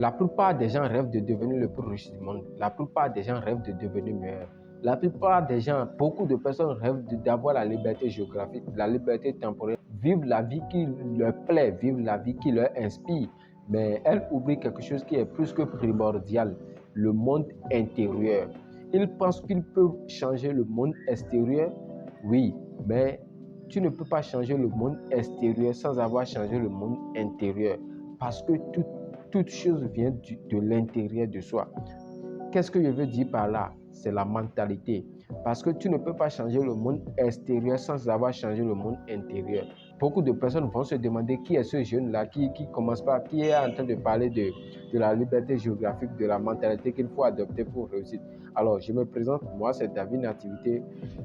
La plupart des gens rêvent de devenir le plus riche du monde. La plupart des gens rêvent de devenir meilleur. La plupart des gens, beaucoup de personnes rêvent d'avoir la liberté géographique, la liberté temporelle, vivre la vie qui leur plaît, vivre la vie qui leur inspire. Mais elles oublient quelque chose qui est plus que primordial, le monde intérieur. Ils pensent qu'ils peuvent changer le monde extérieur, oui, mais tu ne peux pas changer le monde extérieur sans avoir changé le monde intérieur. Parce que toute chose vient de l'intérieur de soi. Qu'est-ce que je veux dire par là? C'est la mentalité. Parce que tu ne peux pas changer le monde extérieur sans avoir changé le monde intérieur. Beaucoup de personnes vont se demander qui est ce jeune-là qui commence pas, qui est en train de parler de la liberté géographique, de la mentalité qu'il faut adopter pour réussir. Alors, je me présente, moi c'est David Nativité,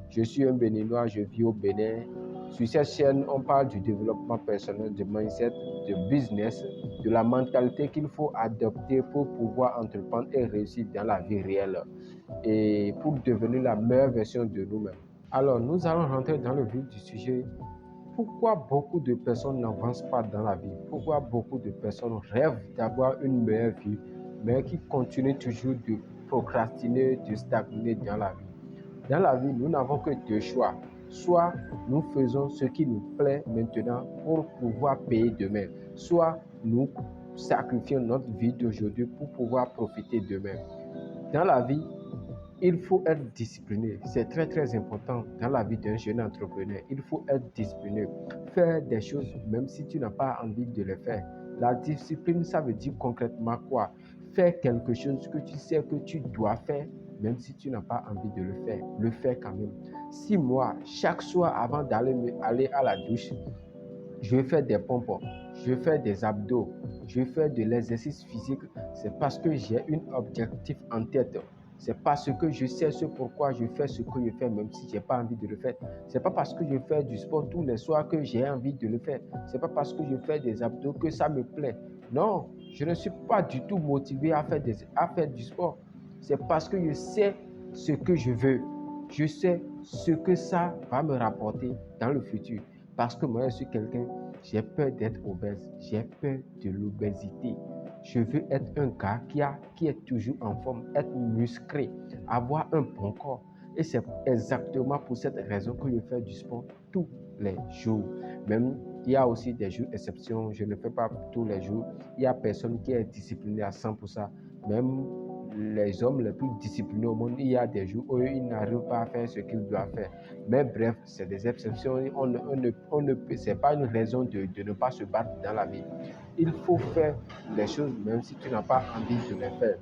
je suis un Béninois, je vis au Bénin. Sur cette chaîne, on parle du développement personnel, du mindset, du business, de la mentalité qu'il faut adopter pour pouvoir entreprendre et réussir dans la vie réelle et pour devenir la meilleure version de nous-mêmes. Alors, nous allons rentrer dans le vif du sujet. Pourquoi beaucoup de personnes n'avancent pas dans la vie? Pourquoi beaucoup de personnes rêvent d'avoir une meilleure vie, mais qui continuent toujours de procrastiner, de stagner dans la vie? Dans la vie, nous n'avons que deux choix. Soit nous faisons ce qui nous plaît maintenant pour pouvoir payer demain, soit nous sacrifions notre vie d'aujourd'hui pour pouvoir profiter demain. Dans la vie, il faut être discipliné. C'est très très important dans la vie d'un jeune entrepreneur. Il faut être discipliné. Faire des choses même si tu n'as pas envie de les faire. La discipline, ça veut dire concrètement quoi? Faire quelque chose que tu sais que tu dois faire même si tu n'as pas envie de le faire quand même. Si moi, chaque soir avant aller à la douche, je vais faire des pompes, je vais faire des abdos, je vais faire de l'exercice physique, c'est parce que j'ai un objectif en tête. C'est parce que je sais ce pourquoi je fais ce que je fais, même si je n'ai pas envie de le faire. C'est pas parce que je fais du sport tous les soirs que j'ai envie de le faire. C'est pas parce que je fais des abdos que ça me plaît. Non, je ne suis pas du tout motivé à faire du sport. C'est parce que je sais ce que je veux. Je sais ce que ça va me rapporter dans le futur. Parce que moi, je suis quelqu'un, j'ai peur d'être obèse, j'ai peur de l'obésité. Je veux être un gars qui est toujours en forme, être musclé, avoir un bon corps. Et c'est exactement pour cette raison que je fais du sport tous les jours. Même, il y a aussi des jours exceptions, je ne fais pas tous les jours. Il y a personne qui est discipliné à 100%. Même les hommes les plus disciplinés au monde, il y a des jours où ils n'arrivent pas à faire ce qu'ils doivent faire. Mais bref, c'est des exceptions. C'est pas une raison de ne pas se battre dans la vie. Il faut faire les choses même si tu n'as pas envie de les faire.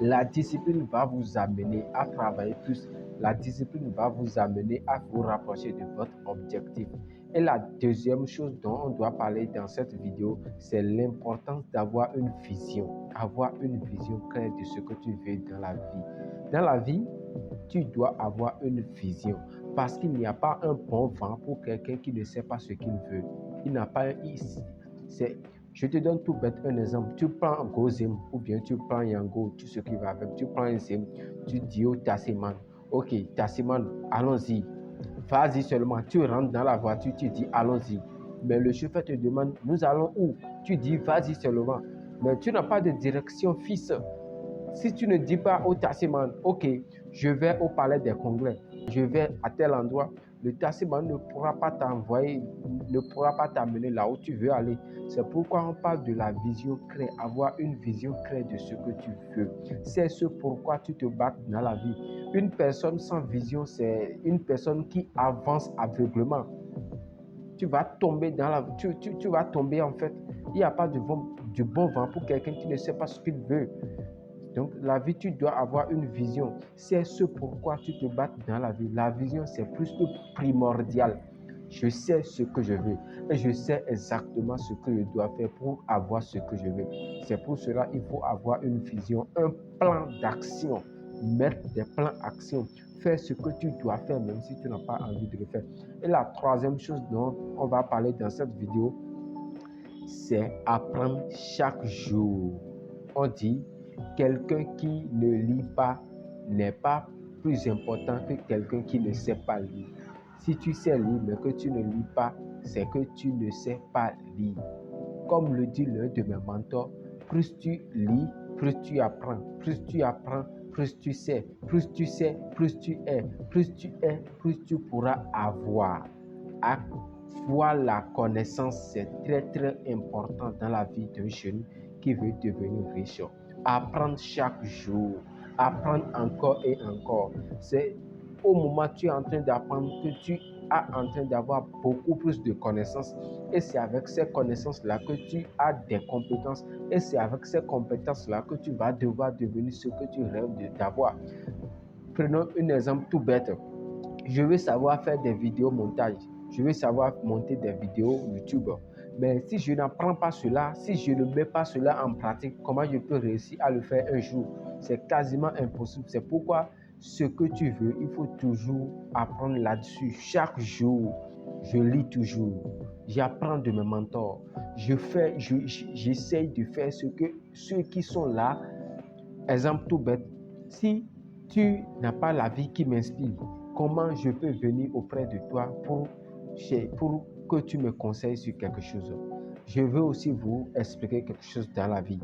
La discipline va vous amener à travailler plus. La discipline va vous amener à vous rapprocher de votre objectif. Et la deuxième chose dont on doit parler dans cette vidéo, c'est l'importance d'avoir une vision. Avoir une vision claire de ce que tu veux dans la vie. Dans la vie, tu dois avoir une vision parce qu'il n'y a pas un bon vent pour quelqu'un qui ne sait pas ce qu'il veut. Il n'a pas je te donne tout bête un exemple. Tu prends Gozim ou bien tu prends Yango, tout ce qui va avec. Tu prends un Zim, tu dis au Tassiman, ok, Tassiman, allons-y. Vas-y seulement. Tu rentres dans la voiture, tu dis allons-y. Mais le chauffeur te demande, nous allons où? Tu dis vas-y seulement. Mais tu n'as pas de direction fixe. Si tu ne dis pas au taximan, ok, je vais au palais des congrès, je vais à tel endroit, le taximan ne pourra pas t'envoyer, ne pourra pas t'amener là où tu veux aller. C'est pourquoi on parle de la vision claire, avoir une vision claire de ce que tu veux. C'est ce pourquoi tu te bats dans la vie. Une personne sans vision, c'est une personne qui avance aveuglement. Tu vas tomber tu vas tomber en fait. Il n'y a pas du bon vent pour quelqu'un qui ne sait pas ce qu'il veut. Donc, la vie, tu dois avoir une vision. C'est ce pourquoi tu te bats dans la vie. La vision, c'est plus que primordial. Je sais ce que je veux et je sais exactement ce que je dois faire pour avoir ce que je veux. C'est pour cela qu'il faut avoir une vision, un plan d'action. Mettre des plans d'action. Faire ce que tu dois faire même si tu n'as pas envie de le faire. Et la troisième chose dont on va parler dans cette vidéo, c'est apprendre chaque jour. On dit quelqu'un qui ne lit pas n'est pas plus important que quelqu'un qui ne sait pas lire. Si tu sais lire mais que tu ne lis pas, c'est que tu ne sais pas lire. Comme le dit l'un de mes mentors, Plus tu lis, plus tu apprends. Plus tu apprends, plus tu sais. Plus tu sais, plus tu es. Plus tu es, plus tu pourras avoir. Avoir la connaissance, c'est très très important dans la vie d'un jeune qui veut devenir riche. Apprendre chaque jour, apprendre encore et encore. C'est au moment où tu es en train d'apprendre que tu es en train d'avoir beaucoup plus de connaissances. Et c'est avec ces connaissances-là que tu as des compétences. Et c'est avec ces compétences-là que tu vas devoir devenir ce que tu rêves d'avoir. Prenons un exemple tout bête. Je veux savoir faire des vidéos montage. Je veux savoir monter des vidéos YouTube. Mais si je n'apprends pas cela, si je ne mets pas cela en pratique, comment je peux réussir à le faire un jour? C'est quasiment impossible. C'est pourquoi ce que tu veux, il faut toujours apprendre là-dessus. Chaque jour, je lis toujours. J'apprends de mes mentors. J'essaye de faire ce que ceux qui sont là. Exemple tout bête. Si tu n'as pas la vie qui m'inspire, comment je peux venir auprès de toi pour que tu me conseilles sur quelque chose? Je veux aussi vous expliquer quelque chose dans la vie.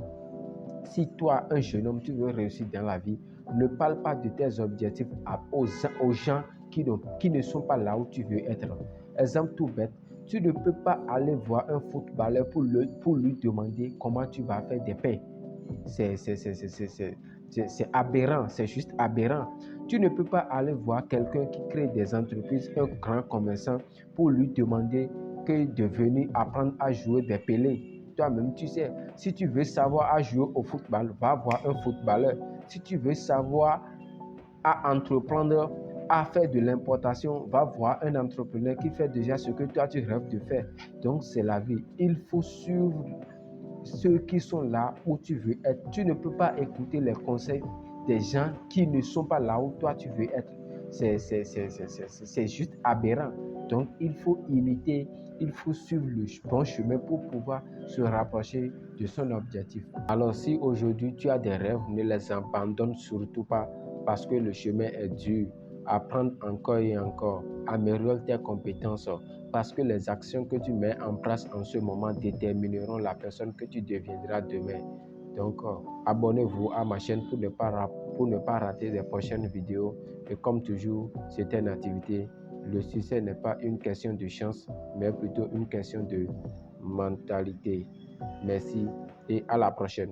Si toi, un jeune homme, tu veux réussir dans la vie, ne parle pas de tes objectifs aux gens qui ne sont pas là où tu veux être. Exemple tout bête, tu ne peux pas aller voir un footballeur pour lui demander comment tu vas faire des pains. C'est aberrant, c'est juste aberrant. Tu ne peux pas aller voir quelqu'un qui crée des entreprises, un grand commerçant, pour lui demander que de venir apprendre à jouer des pelés. Toi-même, tu sais, si tu veux savoir à jouer au football, va voir un footballeur. Si tu veux savoir à entreprendre, à faire de l'importation, va voir un entrepreneur qui fait déjà ce que toi tu rêves de faire. Donc, c'est la vie. Il faut suivre ceux qui sont là où tu veux être. Tu ne peux pas écouter les conseils des gens qui ne sont pas là où toi tu veux être. C'est juste aberrant. Donc, il faut imiter, il faut suivre le bon chemin pour pouvoir se rapprocher de son objectif. Alors, si aujourd'hui tu as des rêves, ne les abandonne surtout pas parce que le chemin est dur. Apprendre encore et encore, améliorer tes compétences parce que les actions que tu mets en place en ce moment détermineront la personne que tu deviendras demain. Donc, abonnez-vous à ma chaîne pour ne pas rater les prochaines vidéos. Et comme toujours, c'est une activité. Le succès n'est pas une question de chance, mais plutôt une question de mentalité. Merci et à la prochaine.